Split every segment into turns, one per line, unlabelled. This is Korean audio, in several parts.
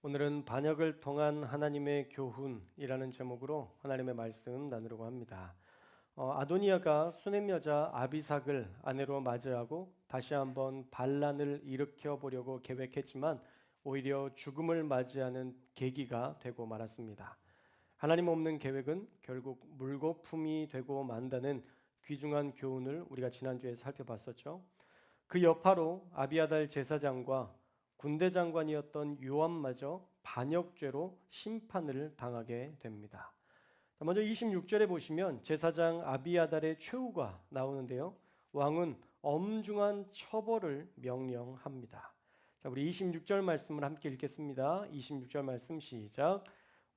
오늘은 반역을 통한 하나님의 교훈이라는 제목으로 하나님의 말씀 나누려고 합니다. 아도니아가 수넴 여자 아비삭을 아내로 맞이하고 다시 한번 반란을 일으켜 보려고 계획했지만 오히려 죽음을 맞이하는 계기가 되고 말았습니다. 하나님 없는 계획은 결국 물거품이 되고 만다는 귀중한 교훈을 우리가 지난주에 살펴봤었죠. 그 여파로 아비아달 제사장과 군대 장관이었던 요압마저 반역죄로 심판을 당하게 됩니다. 먼저 26절에 보시면 제사장 아비아달의 최후가 나오는데요. 왕은 엄중한 처벌을 명령합니다. 자, 우리 26절 말씀을 함께 읽겠습니다. 26절 말씀 시작.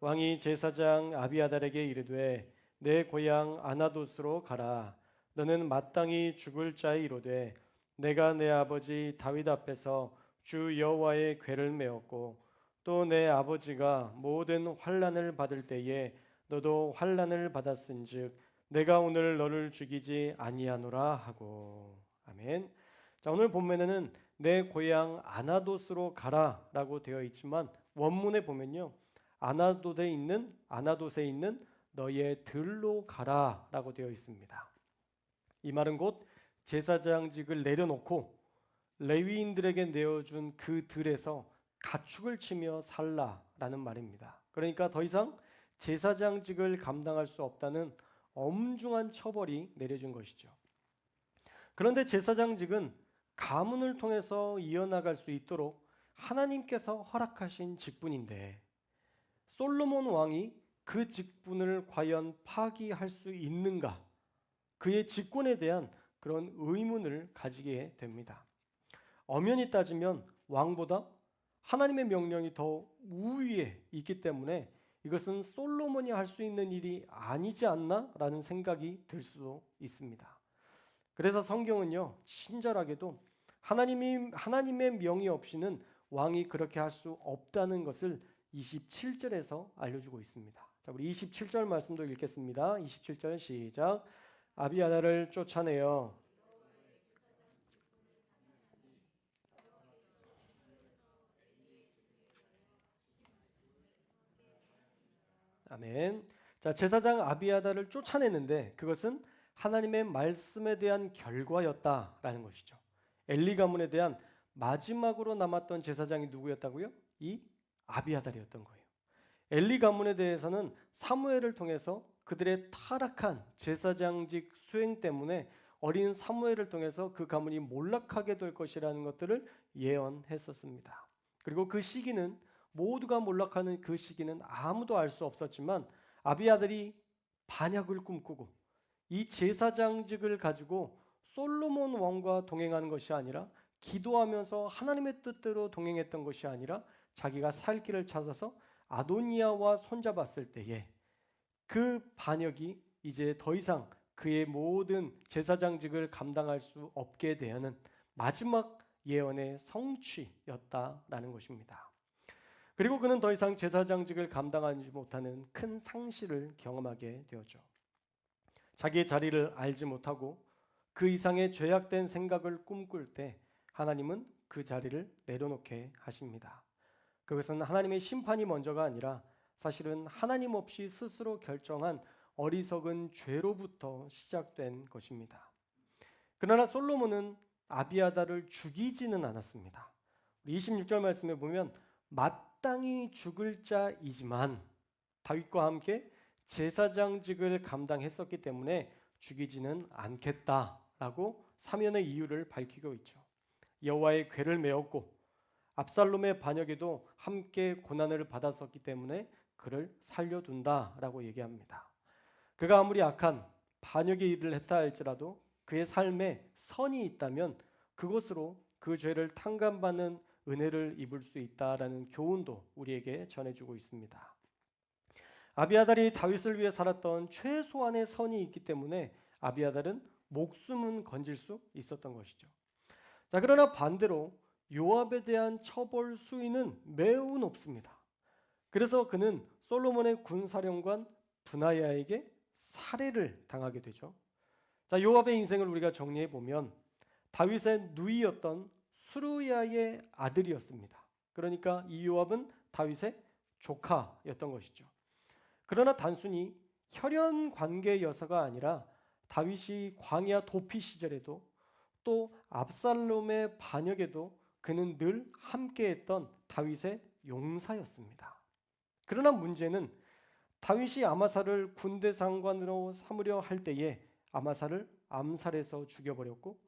왕이 제사장 아비아달에게 이르되 내 고향 아나돗으로 가라. 너는 마땅히 죽을 자이로되 내가 내 아버지 다윗 앞에서 주 여호와의 궤를 메었고 또 내 아버지가 모든 환난을 받을 때에 너도 환난을 받았은즉 내가 오늘 너를 죽이지 아니하노라 하고. 아멘. 자, 오늘 본문에는 내 고향 아나돗으로 가라라고 되어 있지만 원문에 보면요, 아나돗에 있는 너의 들로 가라라고 되어 있습니다. 이 말은 곧 제사장직을 내려놓고 레위인들에게 내어준 그 들에서 가축을 치며 살라라는 말입니다. 그러니까 더 이상 제사장직을 감당할 수 없다는 엄중한 처벌이 내려진 것이죠. 그런데 제사장직은 가문을 통해서 이어나갈 수 있도록 하나님께서 허락하신 직분인데 솔로몬 왕이 그 직분을 과연 파기할 수 있는가? 그의 직분에 대한 그런 의문을 가지게 됩니다. 엄연히 따지면 왕보다 하나님의 명령이 더 우위에 있기 때문에 이것은 솔로몬이 할 수 있는 일이 아니지 않나라는 생각이 들 수도 있습니다. 그래서 성경은요, 친절하게도 하나님의 명의 없이는 왕이 그렇게 할 수 없다는 것을 27절에서 알려주고 있습니다. 자, 우리 27절 말씀도 읽겠습니다. 27절 시작. 아비아달을 쫓아내어 아멘. 자, 제사장 아비아달을 쫓아내는데 그것은 하나님의 말씀에 대한 결과였다라는 것이죠. 엘리 가문에 대한 마지막으로 남았던 제사장이 누구였다고요? 이 아비아달이었던 거예요. 엘리 가문에 대해서는 사무엘을 통해서 그들의 타락한 제사장직 수행 때문에 어린 사무엘을 통해서 그 가문이 몰락하게 될 것이라는 것들을 예언했었습니다. 그리고 그 시기는 모두가 몰락하는 그 시기는 아무도 알 수 없었지만 아비아들이 반역을 꿈꾸고 이 제사장직을 가지고 솔로몬 왕과 동행하는 것이 아니라 기도하면서 하나님의 뜻대로 동행했던 것이 아니라 자기가 살 길을 찾아서 아도니아와 손잡았을 때에 그 반역이 이제 더 이상 그의 모든 제사장직을 감당할 수 없게 되는 마지막 예언의 성취였다라는 것입니다. 그리고 그는 더 이상 제사장직을 감당하지 못하는 큰 상실을 경험하게 되었죠. 자기의 자리를 알지 못하고 그 이상의 죄악된 생각을 꿈꿀 때 하나님은 그 자리를 내려놓게 하십니다. 그것은 하나님의 심판이 먼저가 아니라 사실은 하나님 없이 스스로 결정한 어리석은 죄로부터 시작된 것입니다. 그러나 솔로몬은 아비아달을 죽이지는 않았습니다. 26절 말씀에 보면 마땅히 죽을 자이지만 다윗과 함께 제사장직을 감당했었기 때문에 죽이지는 않겠다라고 사면의 이유를 밝히고 있죠. 여호와의 궤를 메었고 압살롬의 반역에도 함께 고난을 받았었기 때문에 그를 살려둔다라고 얘기합니다. 그가 아무리 악한 반역의 일을 했다 할지라도 그의 삶에 선이 있다면 그것으로 그 죄를 탕감받는 은혜를 입을 수 있다라는 교훈도 우리에게 전해주고 있습니다. 아비아달이 다윗을 위해 살았던 최소한의 선이 있기 때문에 아비아달은 목숨은 건질 수 있었던 것이죠. 자, 그러나 반대로 요압에 대한 처벌 수위는 매우 높습니다. 그래서 그는 솔로몬의 군사령관 브나야에게 살해를 당하게 되죠. 자, 요압의 인생을 우리가 정리해 보면 다윗의 누이였던 수르야의 아들이었습니다. 그러니까 이 요압은 다윗의 조카였던 것이죠. 그러나 단순히 혈연 관계여서가 아니라 다윗이 광야 도피 시절에도 또 압살롬의 반역에도 그는 늘 함께했던 다윗의 용사였습니다. 그러나 문제는 다윗이 아마사를 군대 상관으로 삼으려 할 때에 아마사를 암살해서 죽여버렸고,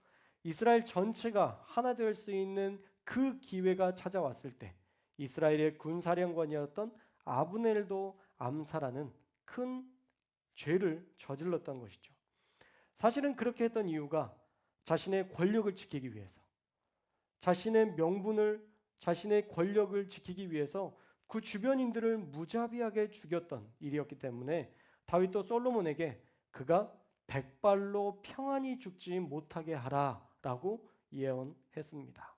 이스라엘 전체가 하나 될 수 있는 그 기회가 찾아왔을 때 이스라엘의 군사령관이었던 아브넬도 암살하는 큰 죄를 저질렀던 것이죠. 사실은 그렇게 했던 이유가 자신의 권력을 지키기 위해서, 자신의 명분을, 자신의 권력을 지키기 위해서 그 주변인들을 무자비하게 죽였던 일이었기 때문에 다윗도 솔로몬에게 그가 백발로 평안히 죽지 못하게 하라라고 유언했습니다.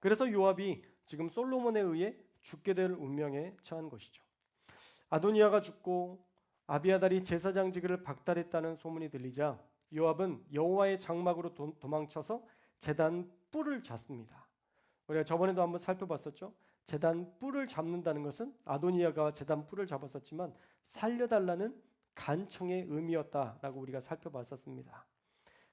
그래서 요압이 지금 솔로몬에 의해 죽게 될 운명에 처한 것이죠. 아도니아가 죽고 아비아달이 제사장직을 박탈했다는 소문이 들리자 요압은 여호와의 장막으로 도망쳐서 제단 뿔을 잡습니다. 우리가 저번에도 한번 살펴봤었죠. 제단 뿔을 잡는다는 것은 아도니아가 제단 뿔을 잡았었지만 살려달라는 간청의 의미였다라고 우리가 살펴봤었습니다.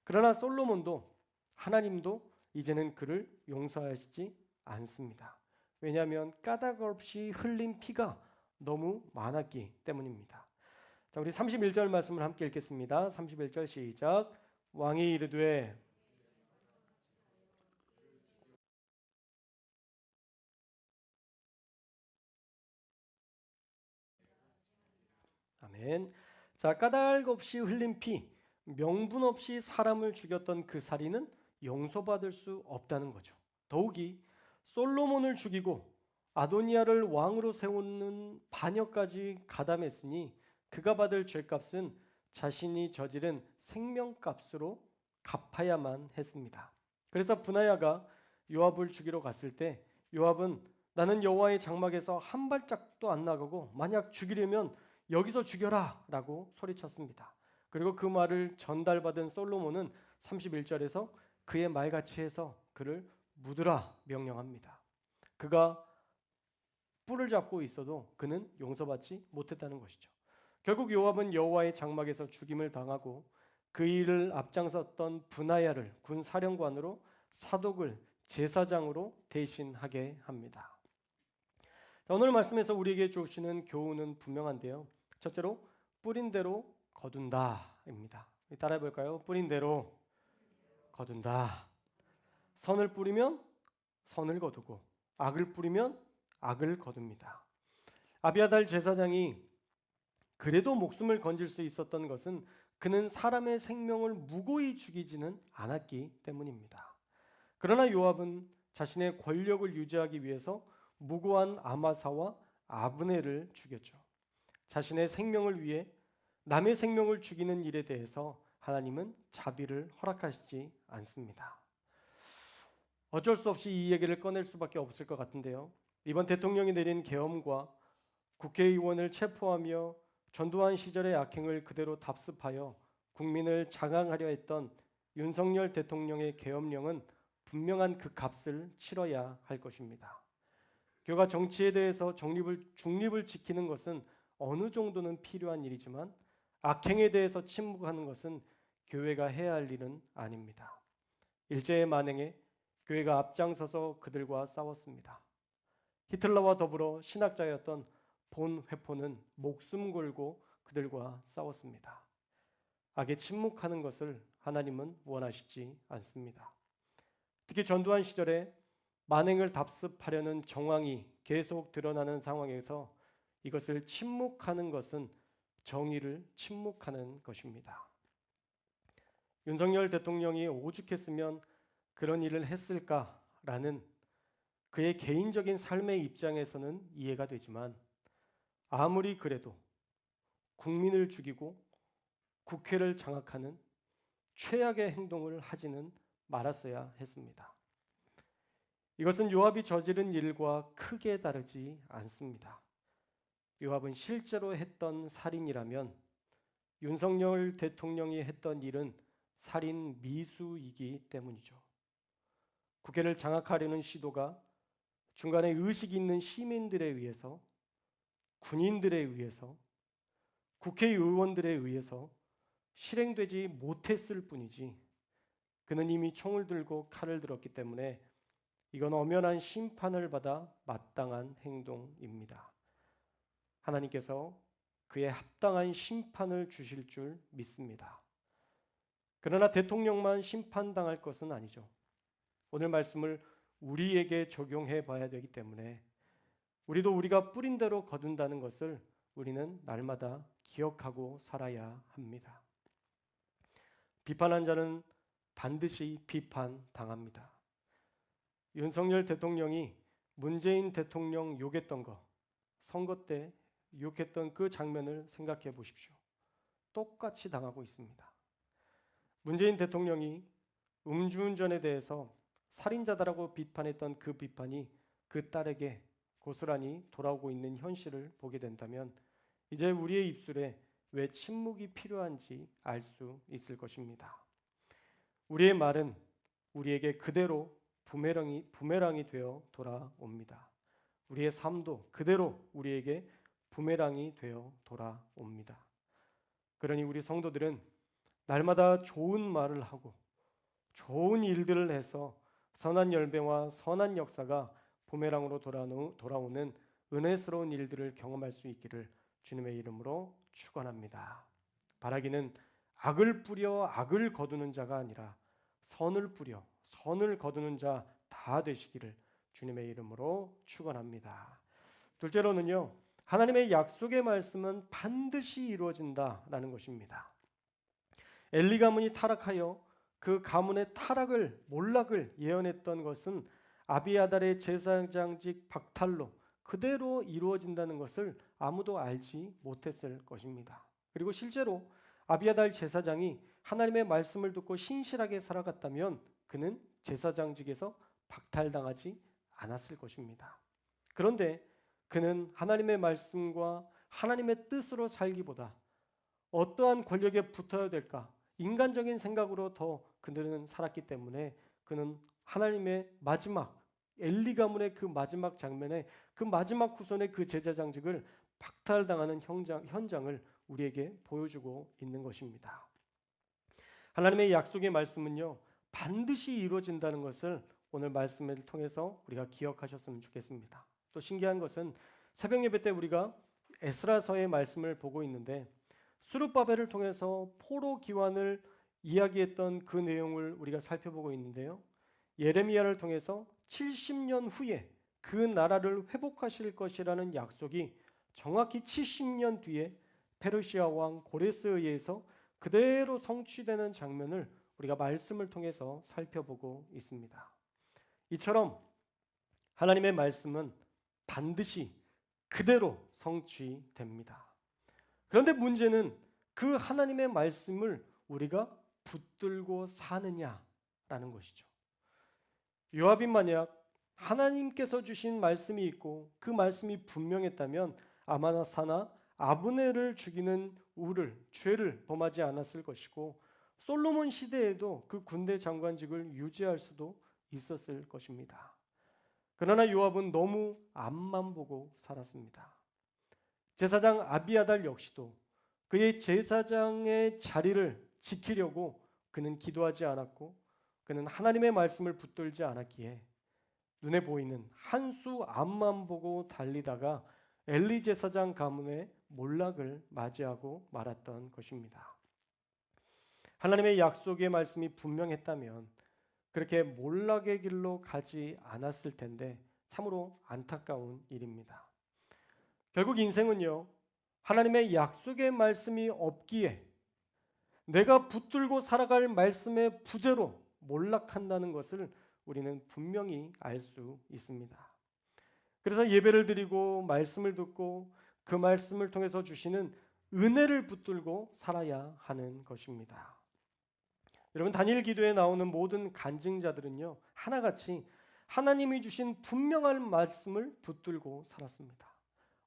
그러나 솔로몬도, 하나님도 이제는 그를 용서하시지 않습니다. 왜냐하면 까닭 없이 흘린 피가 너무 많았기 때문입니다. 자, 우리 31절 말씀을 함께 읽겠습니다. 31절 시작. 왕이 이르되 아멘. 자, 까닭 없이 흘린 피, 명분 없이 사람을 죽였던 그 살인은 용서받을 수 없다는 거죠. 더욱이 솔로몬을 죽이고 아도니아를 왕으로 세우는 반역까지 가담했으니 그가 받을 죄값은 자신이 저지른 생명값으로 갚아야만 했습니다. 그래서 브나야가 요압을 죽이러 갔을 때 요압은 나는 여호와의 장막에서 한 발짝도 안 나가고 만약 죽이려면 여기서 죽여라 라고 소리쳤습니다. 그리고 그 말을 전달받은 솔로몬은 31절에서 그의 말같이 해서 그를 묻으라 명령합니다. 그가 뿔을 잡고 있어도 그는 용서받지 못했다는 것이죠. 결국 요압은 여호와의 장막에서 죽임을 당하고 그 일을 앞장섰던 브나야를 군사령관으로 사독을 제사장으로 대신하게 합니다. 자, 오늘 말씀에서 우리에게 주시는 교훈은 분명한데요. 첫째로 뿌린 대로 거둔다입니다. 따라해 볼까요? 뿌린 대로 거둔다. 선을 뿌리면 선을 거두고 악을 뿌리면 악을 거둡니다. 아비아달 제사장이 그래도 목숨을 건질 수 있었던 것은 그는 사람의 생명을 무고히 죽이지는 않았기 때문입니다. 그러나 요압은 자신의 권력을 유지하기 위해서 무고한 아마사와 아브넬을 죽였죠. 자신의 생명을 위해 남의 생명을 죽이는 일에 대해서 하나님은 자비를 허락하시지 않습니다. 어쩔 수 없이 이 얘기를 꺼낼 수밖에 없을 것 같은데요. 이번 대통령이 내린 계엄과 국회의원을 체포하며 전두환 시절의 악행을 그대로 답습하여 국민을 장악하려 했던 윤석열 대통령의 계엄령은 분명한 그 값을 치러야 할 것입니다. 교가 정치에 대해서 중립을 지키는 것은 어느 정도는 필요한 일이지만 악행에 대해서 침묵하는 것은 교회가 해야 할 일은 아닙니다. 일제의 만행에 교회가 앞장서서 그들과 싸웠습니다. 히틀러와 더불어 신학자였던 본 회포는 목숨 걸고 그들과 싸웠습니다. 악에 침묵하는 것을 하나님은 원하시지 않습니다. 특히 전두환 시절에 만행을 답습하려는 정황이 계속 드러나는 상황에서 이것을 침묵하는 것은 정의를 침묵하는 것입니다. 윤석열 대통령이 오죽했으면 그런 일을 했을까라는 그의 개인적인 삶의 입장에서는 이해가 되지만 아무리 그래도 국민을 죽이고 국회를 장악하는 최악의 행동을 하지는 말았어야 했습니다. 이것은 요압이 저지른 일과 크게 다르지 않습니다. 요압은 실제로 했던 살인이라면 윤석열 대통령이 했던 일은 살인 미수이기 때문이죠. 국회를 장악하려는 시도가 중간에 의식이 있는 시민들에 의해서, 군인들에 의해서, 국회의원들에 의해서 실행되지 못했을 뿐이지 그는 이미 총을 들고 칼을 들었기 때문에 이건 엄연한 심판을 받아 마땅한 행동입니다. 하나님께서 그의 합당한 심판을 주실 줄 믿습니다. 그러나 대통령만 심판당할 것은 아니죠. 오늘 말씀을 우리에게 적용해 봐야 되기 때문에 우리도 우리가 뿌린 대로 거둔다는 것을 우리는 날마다 기억하고 살아야 합니다. 비판한 자는 반드시 비판당합니다. 윤석열 대통령이 문재인 대통령 욕했던 거, 선거 때 욕했던 그 장면을 생각해 보십시오. 똑같이 당하고 있습니다. 문재인 대통령이 음주운전에 대해서 살인자다라고 비판했던 그 비판이 그 딸에게 고스란히 돌아오고 있는 현실을 보게 된다면 이제 우리의 입술에 왜 침묵이 필요한지 알 수 있을 것입니다. 우리의 말은 우리에게 그대로 부메랑이 되어 돌아옵니다. 우리의 삶도 그대로 우리에게 부메랑이 되어 돌아옵니다. 그러니 우리 성도들은 날마다 좋은 말을 하고 좋은 일들을 해서 선한 열매와 선한 역사가 부메랑으로 돌아오는 은혜스러운 일들을 경험할 수 있기를 주님의 이름으로 축원합니다. 바라기는 악을 뿌려 악을 거두는 자가 아니라 선을 뿌려 선을 거두는 자 다 되시기를 주님의 이름으로 축원합니다. 둘째로는요, 하나님의 약속의 말씀은 반드시 이루어진다라는 것입니다. 엘리 가문이 타락하여 그 가문의 몰락을 예언했던 것은 아비아달의 제사장직 박탈로 그대로 이루어진다는 것을 아무도 알지 못했을 것입니다. 그리고 실제로 아비아달 제사장이 하나님의 말씀을 듣고 신실하게 살아갔다면 그는 제사장직에서 박탈당하지 않았을 것입니다. 그런데 그는 하나님의 말씀과 하나님의 뜻으로 살기보다 어떠한 권력에 붙어야 될까? 인간적인 생각으로 더 그들은 살았기 때문에 그는 하나님의 마지막 엘리 가문의 그 마지막 장면에 그 마지막 후손의 그 제사장직을 박탈당하는 현장을 우리에게 보여주고 있는 것입니다. 하나님의 약속의 말씀은요, 반드시 이루어진다는 것을 오늘 말씀을 통해서 우리가 기억하셨으면 좋겠습니다. 또 신기한 것은 새벽 예배 때 우리가 에스라서의 말씀을 보고 있는데 스룹바벨을 통해서 포로 기환을 이야기했던 그 내용을 우리가 살펴보고 있는데요. 예레미야를 통해서 70년 후에 그 나라를 회복하실 것이라는 약속이 정확히 70년 뒤에 페르시아 왕 고레스에 의해서 그대로 성취되는 장면을 우리가 말씀을 통해서 살펴보고 있습니다. 이처럼 하나님의 말씀은 반드시 그대로 성취됩니다. 그런데 문제는 그 하나님의 말씀을 우리가 붙들고 사느냐라는 것이죠. 요압이 만약 하나님께서 주신 말씀이 있고 그 말씀이 분명했다면 아마나사나 아브넬을 죽이는 죄를 범하지 않았을 것이고 솔로몬 시대에도 그 군대 장관직을 유지할 수도 있었을 것입니다. 그러나 요압은 너무 앞만 보고 살았습니다. 제사장 아비아달 역시도 그의 제사장의 자리를 지키려고 그는 기도하지 않았고 그는 하나님의 말씀을 붙들지 않았기에 눈에 보이는 한 수 앞만 보고 달리다가 엘리 제사장 가문의 몰락을 맞이하고 말았던 것입니다. 하나님의 약속의 말씀이 분명했다면 그렇게 몰락의 길로 가지 않았을 텐데 참으로 안타까운 일입니다. 결국 인생은요, 하나님의 약속의 말씀이 없기에 내가 붙들고 살아갈 말씀의 부재로 몰락한다는 것을 우리는 분명히 알 수 있습니다. 그래서 예배를 드리고 말씀을 듣고 그 말씀을 통해서 주시는 은혜를 붙들고 살아야 하는 것입니다. 여러분, 다니엘 기도에 나오는 모든 간증자들은요, 하나같이 하나님이 주신 분명한 말씀을 붙들고 살았습니다.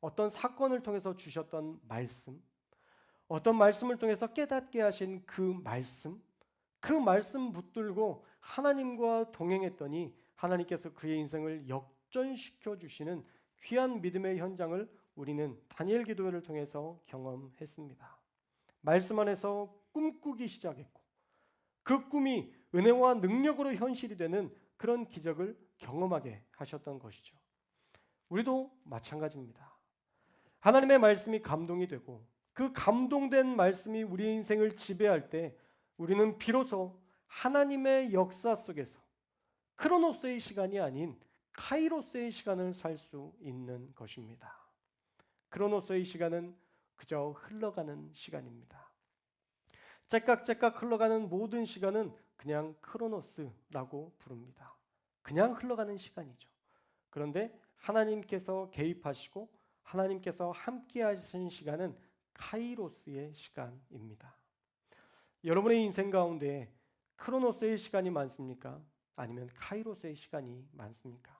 어떤 사건을 통해서 주셨던 말씀, 어떤 말씀을 통해서 깨닫게 하신 그 말씀 붙들고 하나님과 동행했더니 하나님께서 그의 인생을 역전시켜 주시는 귀한 믿음의 현장을 우리는 다니엘 기도회를 통해서 경험했습니다. 말씀 안에서 꿈꾸기 시작했고 그 꿈이 은혜와 능력으로 현실이 되는 그런 기적을 경험하게 하셨던 것이죠. 우리도 마찬가지입니다. 하나님의 말씀이 감동이 되고 그 감동된 말씀이 우리의 인생을 지배할 때 우리는 비로소 하나님의 역사 속에서 크로노스의 시간이 아닌 카이로스의 시간을 살 수 있는 것입니다. 크로노스의 시간은 그저 흘러가는 시간입니다. 째깍째깍 흘러가는 모든 시간은 그냥 크로노스라고 부릅니다. 그냥 흘러가는 시간이죠. 그런데 하나님께서 개입하시고 하나님께서 함께 하신 시간은 카이로스의 시간입니다. 여러분의 인생 가운데 크로노스의 시간이 많습니까? 아니면 카이로스의 시간이 많습니까?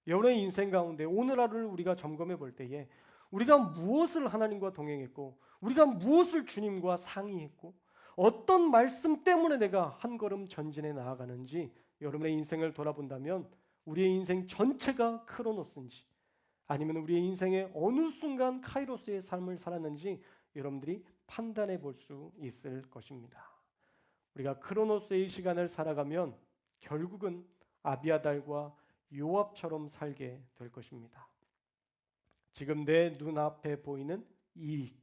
여러분의 인생 가운데 오늘 하루를 우리가 점검해 볼 때에 우리가 무엇을 하나님과 동행했고 우리가 무엇을 주님과 상의했고 어떤 말씀 때문에 내가 한 걸음 전진해 나아가는지 여러분의 인생을 돌아본다면 우리의 인생 전체가 크로노스인지 아니면 우리의 인생의 어느 순간 카이로스의 삶을 살았는지 여러분들이 판단해 볼 수 있을 것입니다. 우리가 크로노스의 시간을 살아가면 결국은 아비아달과 요압처럼 살게 될 것입니다. 지금 내 눈앞에 보이는 이익,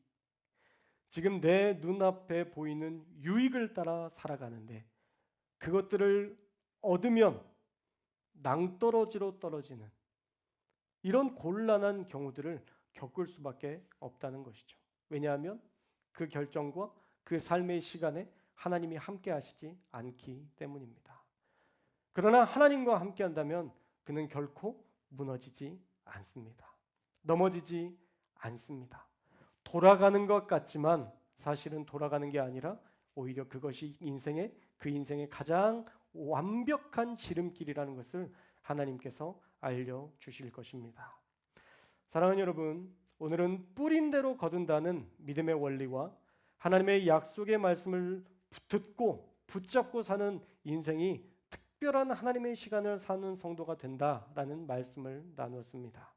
지금 내 눈앞에 보이는 유익을 따라 살아가는데 그것들을 얻으면 낭떠러지로 떨어지는 이런 곤란한 경우들을 겪을 수밖에 없다는 것이죠. 왜냐하면 그 결정과 그 삶의 시간에 하나님이 함께 하시지 않기 때문입니다. 그러나 하나님과 함께 한다면 그는 결코 무너지지 않습니다. 넘어지지 않습니다. 돌아가는 것 같지만 사실은 돌아가는 게 아니라 오히려 그것이 그 인생의 가장 완벽한 지름길이라는 것을 하나님께서 알려주실 것입니다. 사랑하는 여러분, 오늘은 뿌린 대로 거둔다는 믿음의 원리와 하나님의 약속의 말씀을 듣고 붙잡고 사는 인생이 특별한 하나님의 시간을 사는 성도가 된다라는 말씀을 나누었습니다.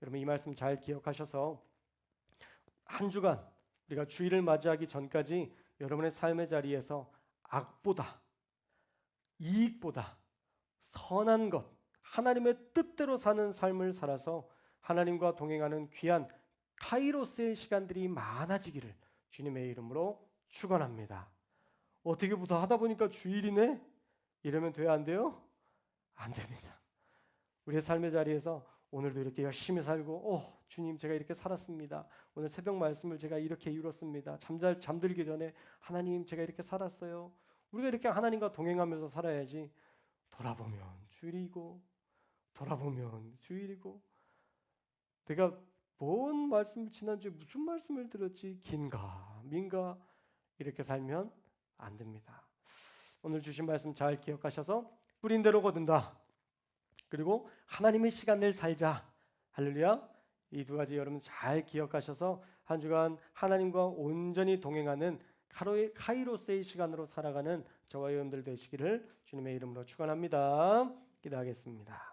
여러분 이 말씀 잘 기억하셔서 한 주간 우리가 주일을 맞이하기 전까지 여러분의 삶의 자리에서 악보다 이익보다 선한 것 하나님의 뜻대로 사는 삶을 살아서 하나님과 동행하는 귀한 카이로스의 시간들이 많아지기를 주님의 이름으로 축원합니다. 어떻게 보다 하다 보니까 주일이네? 이러면 돼요? 안 돼요? 안 됩니다. 우리의 삶의 자리에서 오늘도 이렇게 열심히 살고 주님 제가 이렇게 살았습니다. 오늘 새벽 말씀을 제가 이렇게 이뤘습니다. 잠들기 전에 하나님 제가 이렇게 살았어요. 우리가 이렇게 하나님과 동행하면서 살아야지 돌아보면 주일이고 돌아보면 주일이고 내가 뭔 말씀을 지난주에 무슨 말씀을 들었지 긴가 민가 이렇게 살면 안 됩니다. 오늘 주신 말씀 잘 기억하셔서 뿌린 대로 거둔다. 그리고 하나님의 시간을 살자. 할렐루야. 이 두 가지 여러분 잘 기억하셔서 한 주간 하나님과 온전히 동행하는 카이로스의 시간으로 살아가는 저와 여러분들 되시기를 주님의 이름으로 축원합니다. 기도하겠습니다.